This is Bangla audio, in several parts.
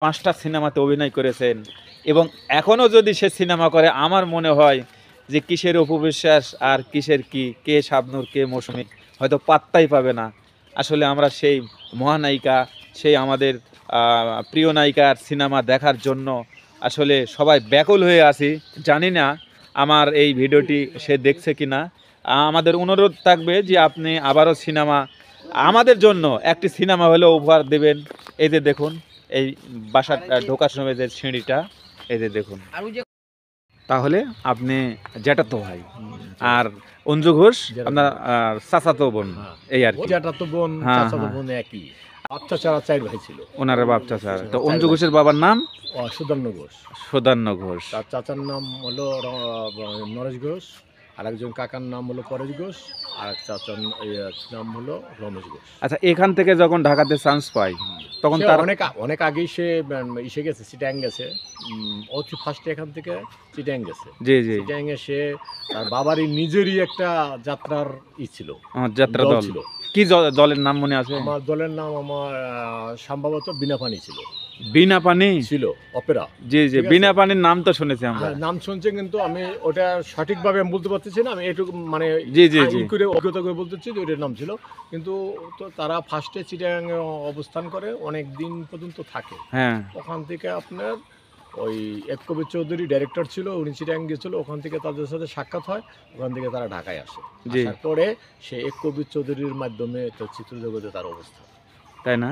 5টা সিনেমাতে অভিনয় করেছেন এবং এখনও যদি সে সিনেমা করে আমার মনে হয় যে কিসের অপু বিশ্বাস আর কিসের কি, কে শাবনূর, কে মৌসুমী হয়তো পাত্তাই পাবে না। আসলে আমরা সেই মহানায়িকা, সেই আমাদের প্রিয় নায়িকার সিনেমা দেখার জন্য আসলে সবাই ব্যাকুল হয়ে আছি। জানি না আমার এই ভিডিওটি সে দেখছে কিনা। আমাদের অনুরোধ থাকবে যে আপনি আবারও সিনেমা আমাদের জন্য একটি সিনেমা হলেও উপহার দেবেন। এই যে দেখুন, এই বাসার ঢোকার সময় যে সিঁড়িটা, এই যে দেখুন। তাহলে আপনি জ্যাঠাতো ভাই আর অঞ্জু ঘোষ আপনার চাচাতো বোন, এই আর কি। জ্যাঠাতো বোন চাচাতো বোন একই। বাচ্চা ছাড়া 4 ভাই ছিল। ওনার বাপ চাচা। তো অঞ্জু ঘোষের বাবার নাম সুদান্য ঘোষ। সুদান্য ঘোষ। তার চাচার নাম হলো নরেশ ঘোষ, আরেকজন কাকার নাম হলো পরেশ ঘোষ, আর চাচার নাম হলো রমেশ ঘোষ। আচ্ছা, এখান থেকে যখন ঢাকাতে চান্স পাই তখন তার অনেক আগেই সে এসে গেছে, চিটাং গেছে। অতি ফার্স্টে এখান থেকে চিটাং গেছে। জি জি। চিটাং এ সে তার বাবারই নিজেরই একটা যাত্রার ছিল, যাত্রা দল ছিল। কি দলের নাম মনে আছে? আমার দলের নাম আমার সম্ভবত বিনা পানি ছিল। বিনা পানি ছিল অপেরা। জি জি, বিনা পানির নাম তো শুনেছি আমরা। নাম শুনছে, কিন্তু আমি ওটা সঠিকভাবে আমি বলতে পারতেছি না। আমি এটুকু মানে জি জি জি করে অজ্ঞতা করে বলতেছি যে ওটার নাম ছিল। কিন্তু তো তারা ফার্স্টে চিটাং অবস্থান করে অনেক দিন পর্যন্ত থাকে। হ্যাঁ, ওখান থেকে আপনার ওই এক কবির চৌধুরী ডাইরেক্টর ছিল, উনি চিটাং গেছিল। ওখান থেকে তাদের সাথে সাক্ষাৎ হয়, ওখান থেকে তারা ঢাকায় আসে। তারপরে সে এক কবির চৌধুরীর মাধ্যমে চিত্রজগতে তার অবস্থা, তাই না?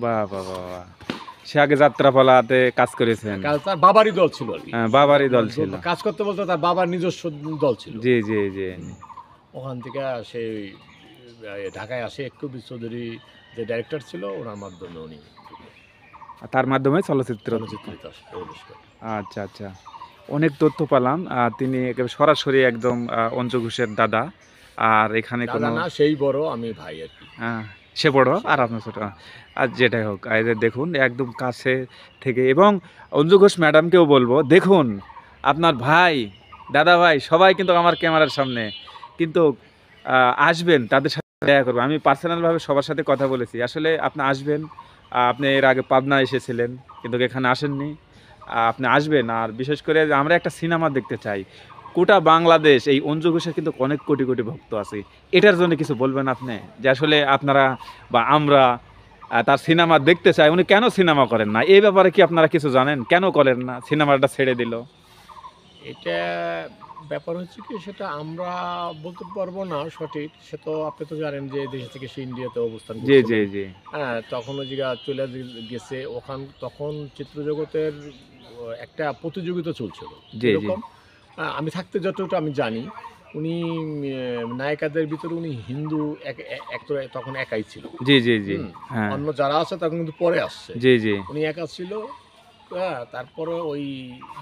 বাহ বাহ বাহ। সে আগে যাত্রাপালাতে কাজ করেছেন। তার বাবারই দল ছিল। হ্যাঁ, বাবারই দল ছিল। কাজ করতে বলতে তার বাবার নিজস্ব দল ছিল। জি জি জি। ওখান থেকে সে ঢাকায় আসে। এক কবির চৌধুরী যে ডাইরেক্টর ছিল, ওনার মাধ্যমে উনি তার মাধ্যমে চলচ্চিত্র। আচ্ছা আচ্ছা, অনেক তথ্য পেলাম। তিনি সরাসরি একদম অঞ্জু ঘোষের দাদা। আর এখানে কোনো না, সেই বড়, আমি ভাই আর কি। সে বড় আর আপনার ছোট। আর যেটাই হোক, দেখুন একদম কাছে থেকে। এবং অঞ্জু ঘোষ ম্যাডামকেও বলবো, দেখুন আপনার ভাই, দাদা ভাই সবাই কিন্তু আমার ক্যামেরার সামনে, কিন্তু আসবেন, তাদের সাথে দেখা করবো। আমি পার্সোনালভাবে সবার সাথে কথা বলেছি। আসলে আপনি আসবেন, আপনি এর আগে পাবনা এসেছিলেন কিন্তু এখানে আসেননি। আপনি আসবেন। আর বিশেষ করে আমরা একটা সিনেমা দেখতে চাই গোটা বাংলাদেশ। এই অঞ্জু ঘোষের কিন্তু অনেক কোটি কোটি ভক্ত আছে। এটার জন্য কিছু বলবেন আপনি, যে আসলে আপনারা বা আমরা তার সিনেমা দেখতে চাই, উনি কেন সিনেমা করেন না? এই ব্যাপারে কি আপনারা কিছু জানেন, কেন করেন না? সিনেমাটা ছেড়ে দিল। এটা ব্যাপার হচ্ছে কি, সেটা আমরা বলতে পারবো না সঠিক। সে তো আপনি তো জানেন যে দেশ থেকে সে ইন্ডিয়াতে অবস্থান করছে। জি জি জি। হ্যাঁ, তখন ওই জায়গা চলে গেছে। তখন চিত্রজগতের একটা প্রতিযোগিতা চলছিল এরকম। আমি থাকতে যতটা আমি জানি, উনি নায়িকাদের ভিতরে উনি হিন্দু তখন একাই ছিল। জি জি জি। অন্য যারা আছে তখন কিন্তু পরে আসছে। জি জি। উনি একা ছিল। তারপরে ওই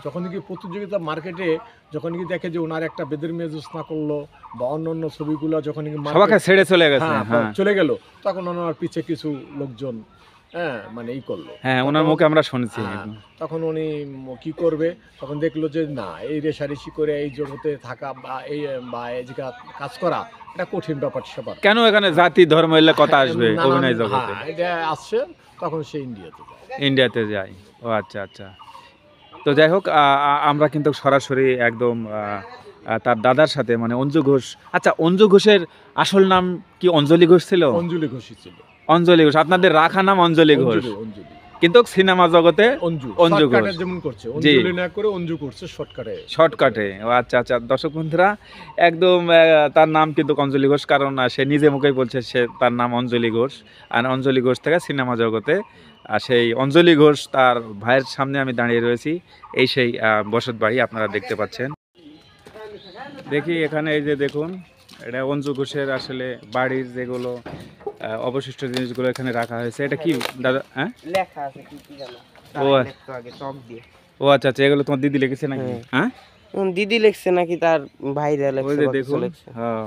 যখন কি প্রতিযোগিতা মার্কেটে যখন কি দেখে যে ওনার একটা বেদের মেয়ে জোৎস্না করলো, বা অন্য ছবিগুলো যখন সবাইকে ছেড়ে চলে গেছে, চলে গেল, তখন ওনার পিছে কিছু লোকজন মানে করলো। হ্যাঁ, ওনার মুখে আমরা শুনছি। তখন উনি কি করবে, তখন দেখলো যে না, এই রেশারেশি করে এই জগতে থাকা বা এই জায়গা কাজ করা এটা কঠিন ব্যাপার স্যাপার। কেন এখানে জাতি ধর্ম এলে কথা আসবে অভিনয় জগতে? এটা আসছে, তখন সে ইন্ডিয়াতে যায়। ও আচ্ছা আচ্ছা। তো যাই হোক, আমরা কিন্তু সরাসরি একদম তার দাদার সাথে, মানে অঞ্জু ঘোষ। আচ্ছা, অঞ্জু ঘোষের আসল নাম কি অঞ্জলি ঘোষ ছিল? অঞ্জলি ঘোষই ছিল। অঞ্জলি ঘোষ, আপনাদের রাখা নাম অঞ্জলি ঘোষ, কিন্তু সিনেমা জগতে অঞ্জু ঘোষ যেমন করছে, অঞ্জলি না করে অঞ্জু করছে শর্টকাটে। ও আচ্ছা আচ্ছা। দর্শক বন্ধুরা, একদম তার নাম কিন্তু অঞ্জলি ঘোষ, কারণ সে নিজে মুখেই বলছে সে তার নাম অঞ্জলি ঘোষ। আর অঞ্জলি ঘোষ থেকে সিনেমা জগতে সেই অঞ্জলি ঘোষ, তার ভাইয়ের সামনে আমি দাঁড়িয়ে রয়েছি। এই সেই বসত বাড়ি আপনারা দেখতে পাচ্ছেন। দেখি এখানে, এই যে দেখুন, এটা অঞ্জু ঘোষের আসলে বাড়ির যেগুলো অবশিষ্ট জিনিসগুলো এখানে রাখা হয়েছে। এটা কি দাদা? হ্যাঁ, লেখা আছে কি জানো? ও আচ্ছা আচ্ছা, এগুলো তোমার দিদি লিখেছে নাকি? হ্যাঁ, দিদি লিখছে নাকি তার ভাইরা লিখছে? দেখুন। হ্যাঁ।